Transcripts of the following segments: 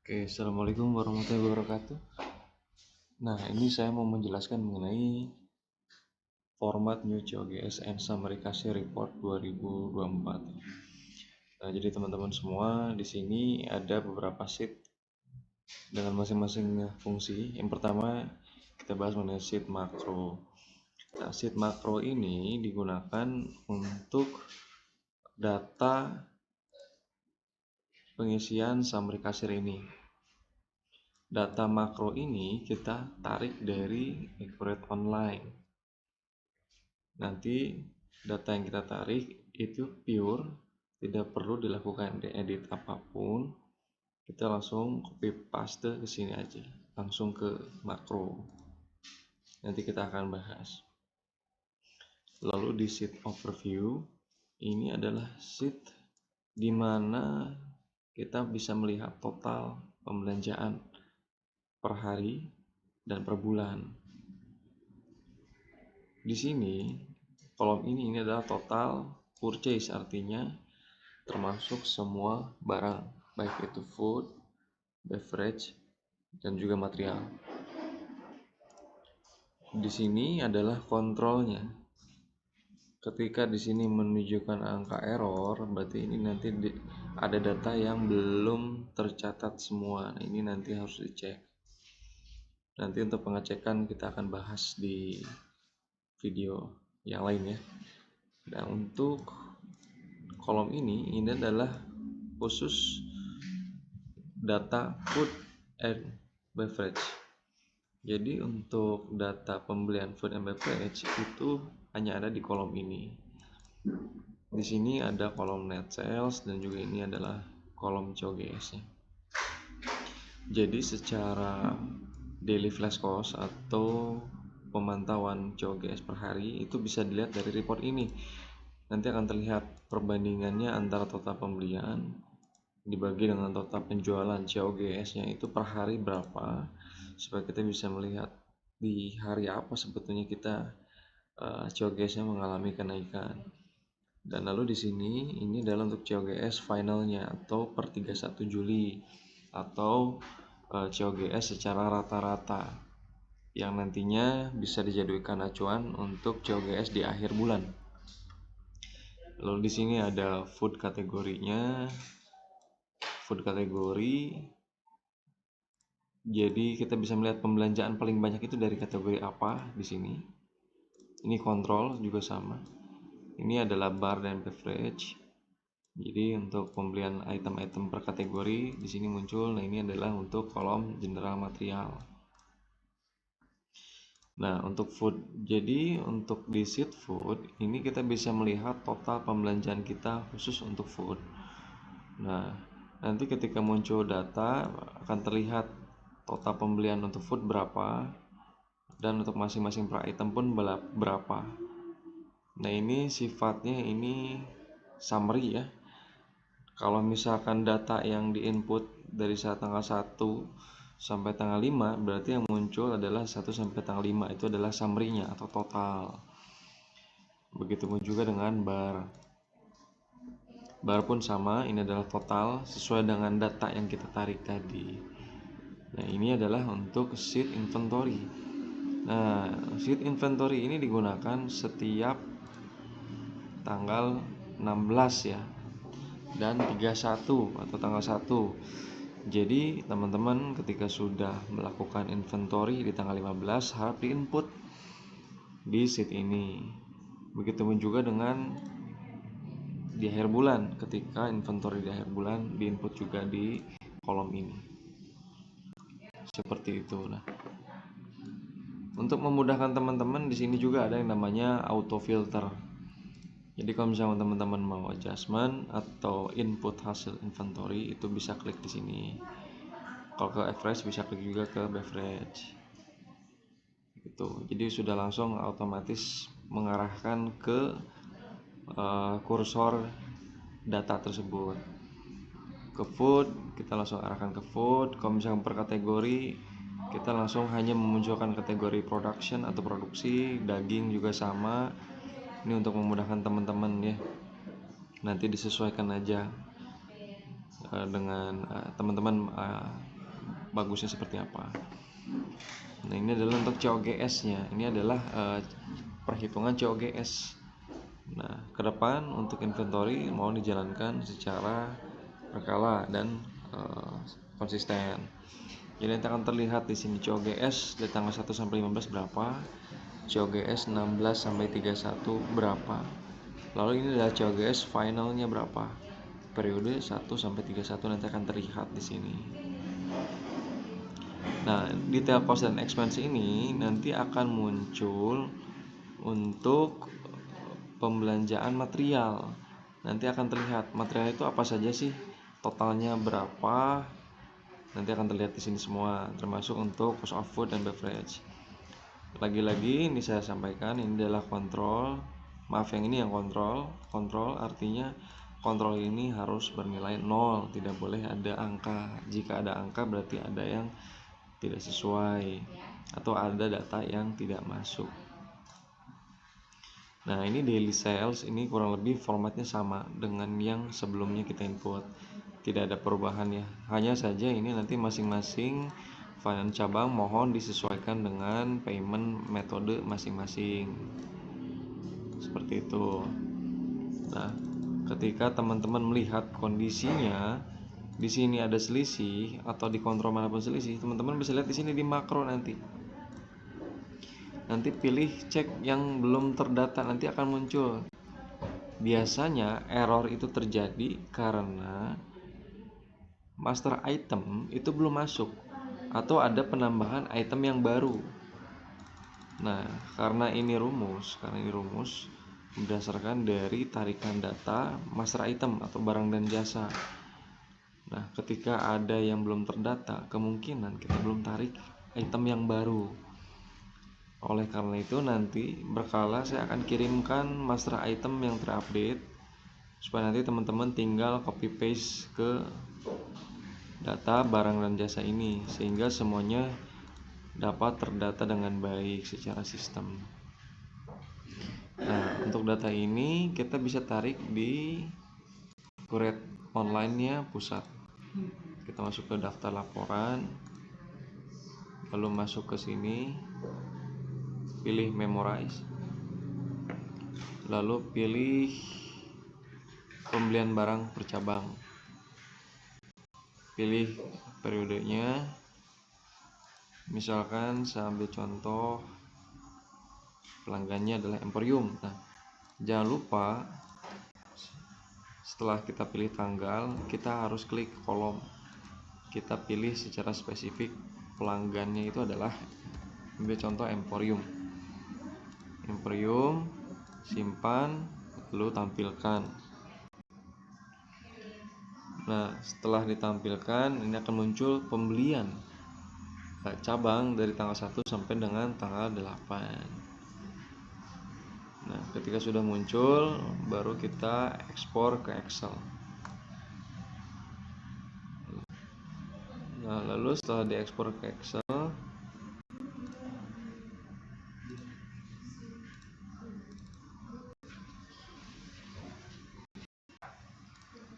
Oke, assalamualaikum warahmatullahi wabarakatuh. Nah, ini saya mau menjelaskan mengenai format New COGS and Summary Cashier Report 2024. Nah, jadi teman-teman semua di sini ada beberapa sheet dengan masing-masing fungsi. Yang pertama kita bahas mengenai sheet makro. Nah, sheet makro ini digunakan untuk data pengisian summary cashier ini. Data makro ini kita tarik dari Accurate Online. Nanti data yang kita tarik itu pure, tidak perlu dilakukan edit apapun. Kita langsung copy paste ke sini aja, langsung ke makro. Nanti kita akan bahas. Lalu di sheet overview, ini adalah sheet di mana kita bisa melihat total pembelanjaan per hari dan per bulan. Di sini kolom ini adalah total purchase, artinya termasuk semua barang, baik itu food, beverage, dan juga material. Di sini adalah kontrolnya. Ketika di sini menunjukkan angka error, berarti ini nanti ada data yang belum tercatat semua. Nah, ini nanti harus dicek. Nanti untuk pengecekan kita akan bahas di video yang lain ya. Nah, untuk kolom ini adalah khusus data food and beverage. Jadi untuk data pembelian food and beverage itu hanya ada di kolom ini. Di sini ada kolom net sales dan juga ini adalah kolom COGS-nya. Jadi secara daily flash cost atau pemantauan COGS per hari itu bisa dilihat dari report ini. Nanti akan terlihat perbandingannya antara total pembelian dibagi dengan total penjualan COGS-nya itu per hari berapa, supaya kita bisa melihat di hari apa sebetulnya kita COGS-nya mengalami kenaikan. Dan lalu di sini ini adalah untuk COGS finalnya atau per 31 Juli atau COGS secara rata-rata yang nantinya bisa dijadikan acuan untuk COGS di akhir bulan. Lalu di sini ada food kategorinya. Food kategori. Jadi kita bisa melihat pembelanjaan paling banyak itu dari kategori apa di sini. Ini kontrol juga sama. Ini adalah bar dan beverage. Jadi untuk pembelian item-item per kategori di sini muncul. Nah, ini adalah untuk kolom general material. Nah, untuk food. Jadi untuk di sheet food ini kita bisa melihat total pembelanjaan kita khusus untuk food. Nah, nanti ketika muncul data akan terlihat total pembelian untuk food berapa dan untuk masing-masing per item pun berapa. Nah, ini sifatnya ini summary ya. Kalau misalkan data yang di-input dari tanggal 1 sampai tanggal 5, berarti yang muncul adalah 1 sampai tanggal 5, itu adalah summary-nya atau total. Begitupun juga dengan bar. Bar pun sama, ini adalah total sesuai dengan data yang kita tarik tadi. Nah, ini adalah untuk sheet inventory. Nah, sheet inventory ini digunakan setiap tanggal 16 ya dan 31 atau tanggal 1. Jadi teman-teman ketika sudah melakukan inventory di tanggal 15 harap diinput di sheet ini. Begitupun juga dengan di akhir bulan, ketika inventory di akhir bulan diinput juga di kolom ini. Seperti itu. Nah, untuk memudahkan teman-teman di sini juga ada yang namanya auto filter. Jadi kalau misalnya teman-teman mau adjustment atau input hasil inventory itu bisa klik di sini. Kalau ke average bisa klik juga ke beverage. Gitu. Jadi sudah langsung otomatis mengarahkan ke kursor data tersebut. Ke food kita langsung arahkan ke food. Kalau misalnya per kategori kita langsung hanya memunculkan kategori production atau produksi. Daging juga sama. Ini untuk memudahkan teman-teman ya. Nanti disesuaikan aja dengan teman-teman bagusnya seperti apa. Nah, ini adalah untuk COGS-nya. Ini adalah perhitungan COGS. Nah, ke depan untuk inventory mau dijalankan secara berkala dan konsisten. Jadi nanti akan terlihat di sini COGS dari tanggal 1 sampai 15 berapa, COGS 16 sampai 31 berapa. Lalu ini adalah COGS finalnya berapa. Periode 1 sampai 31 nanti akan terlihat di sini. Nah, detail cost dan expense ini nanti akan muncul untuk pembelanjaan material. Nanti akan terlihat material itu apa saja sih, totalnya berapa. Nanti akan terlihat di sini semua, termasuk untuk cost of food dan beverage. Lagi-lagi ini saya sampaikan, ini adalah kontrol. Maaf, yang ini yang kontrol. Kontrol artinya kontrol ini harus bernilai 0, tidak boleh ada angka. Jika ada angka berarti ada yang tidak sesuai atau ada data yang tidak masuk. Nah, ini daily sales, ini kurang lebih formatnya sama dengan yang sebelumnya kita input. Tidak ada perubahan ya. Hanya saja ini nanti masing-masing finance cabang mohon disesuaikan dengan payment metode masing-masing. Seperti itu. Nah, ketika teman-teman melihat kondisinya di sini ada selisih atau di kontrol manapun selisih, teman-teman bisa lihat di sini di makro nanti. Nanti pilih cek yang belum terdata, nanti akan muncul. Biasanya error itu terjadi karena master item itu belum masuk atau ada penambahan item yang baru. Nah, karena ini rumus berdasarkan dari tarikan data master item atau barang dan jasa. Nah, ketika ada yang belum terdata, kemungkinan kita belum tarik item yang baru. Oleh karena itu nanti berkala saya akan kirimkan master item yang terupdate supaya nanti teman-teman tinggal copy paste ke data barang dan jasa ini sehingga semuanya dapat terdata dengan baik secara sistem. Nah, untuk data ini kita bisa tarik di Kuret online-nya pusat. Kita masuk ke daftar laporan, lalu masuk ke sini, pilih memorize, lalu pilih pembelian barang per cabang, pilih periodenya. Misalkan saya ambil contoh pelanggannya adalah Emporium. Nah, jangan lupa setelah kita pilih tanggal, kita harus klik kolom. Kita pilih secara spesifik pelanggannya itu adalah, ambil contoh Emporium, simpan, lalu tampilkan. Nah, setelah ditampilkan, ini akan muncul pembelian cabang dari tanggal 1 sampai dengan tanggal 8. Nah, ketika sudah muncul, baru kita ekspor ke Excel. Nah, lalu setelah diekspor ke Excel,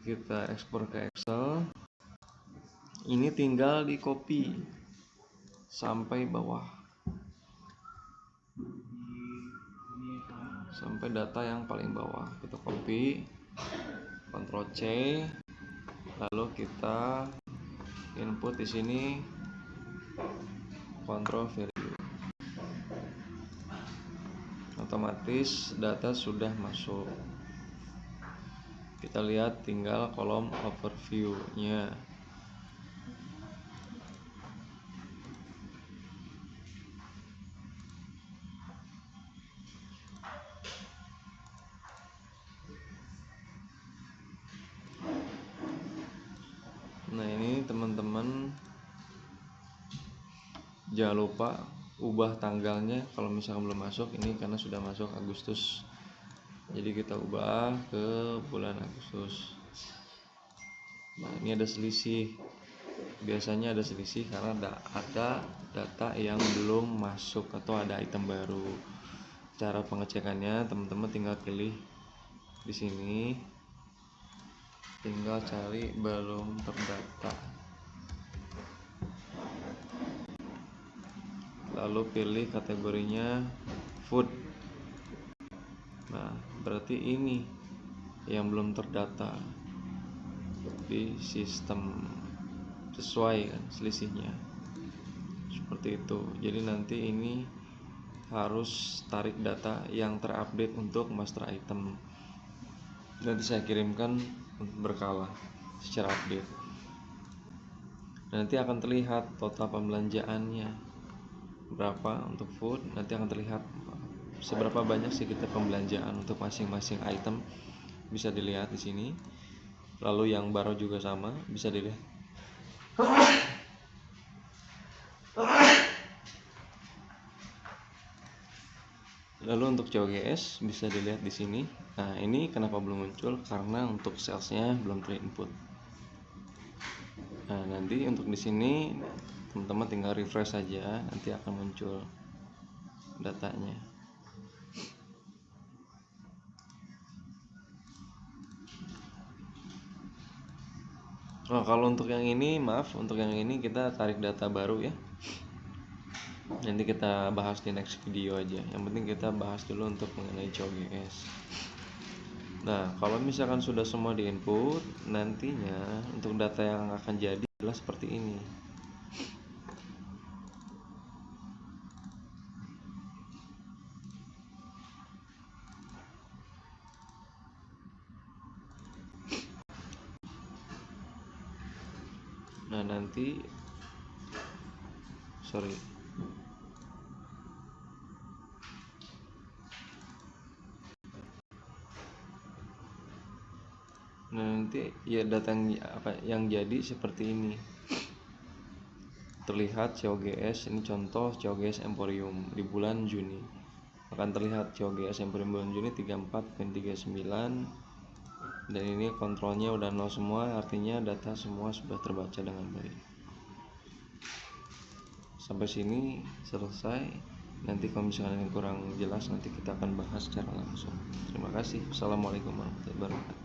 kita ekspor ke Excel. Ini tinggal di copy sampai bawah, sampai data yang paling bawah. Kita copy, Ctrl C, lalu kita input di sini, Ctrl value. Otomatis data sudah masuk. Kita lihat tinggal kolom overview-nya. Nah, ini teman-teman jangan lupa ubah tanggalnya kalau misalkan belum masuk. Ini karena sudah masuk Agustus, jadi kita ubah ke bulan Agustus. Nah, ini ada selisih. Biasanya ada selisih karena ada data yang belum masuk atau ada item baru. Cara pengecekannya teman-teman tinggal pilih di sini, tinggal cari belum terdata. lalu pilih kategorinya food. Nah, berarti ini yang belum terdata di sistem, sesuai kan selisihnya. Seperti itu. Jadi nanti ini harus tarik data yang terupdate untuk master item. Nanti saya kirimkan berkala secara update. Nanti akan terlihat total pembelanjaannya berapa untuk food. Nanti akan terlihat seberapa banyak sih kita pembelanjaan untuk masing-masing item, bisa dilihat di sini. Lalu yang baru juga sama, bisa dilihat. Lalu untuk COGS bisa dilihat di sini. Nah, ini kenapa belum muncul? Karena untuk salesnya belum terinput. Nah, nanti untuk di sini teman-teman tinggal refresh saja, nanti akan muncul datanya. Oh, kalau untuk yang ini, maaf, untuk yang ini kita tarik data baru ya. Nanti kita bahas di next video aja. Yang penting kita bahas dulu untuk mengenai COGS. Nah, kalau misalkan sudah semua diinput, nantinya untuk data yang akan jadi adalah seperti ini. Nah, nanti ya data yang jadi seperti ini. Terlihat COGS, ini contoh COGS Emporium di bulan Juni. Akan terlihat COGS Emporium bulan Juni 34.39, dan ini kontrolnya udah 0 semua, artinya data semua sudah terbaca dengan baik. Sampai sini selesai. Nanti kalau misalkan kurang jelas, nanti kita akan bahas secara langsung. Terima kasih. Assalamualaikum warahmatullahi wabarakatuh.